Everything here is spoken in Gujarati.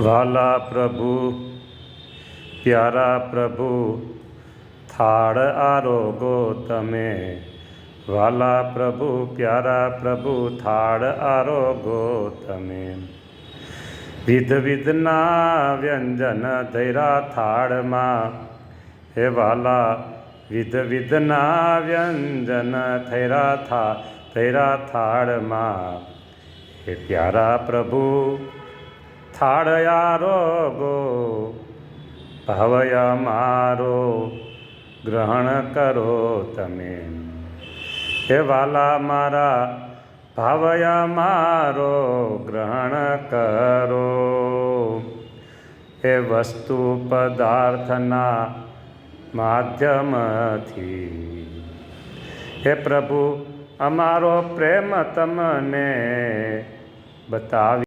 વાલા પ્રભુ પ્યારા પ્રભુ થાળ આરોગો તમે. વાલા પ્રભુ પ્યારા પ્રભુ થાળ આરોગો તમે. વિધ વિધના વ્યંજન ધૈરા થાળમાં. હે વાલા વિધ વિધના વ્યંજન ધૈરા થાળમાં. હે પ્યારા પ્રભુ થાળ આરોગો. ભાવય મારો ગ્રહણ કરો તમે. હે વાલા મારા ભાવય મારો ગ્રહણ કરો. હે વસ્તુ પદાર્થના માધ્યમથી. હે પ્રભુ અમારો પ્રેમ તમને બતાવી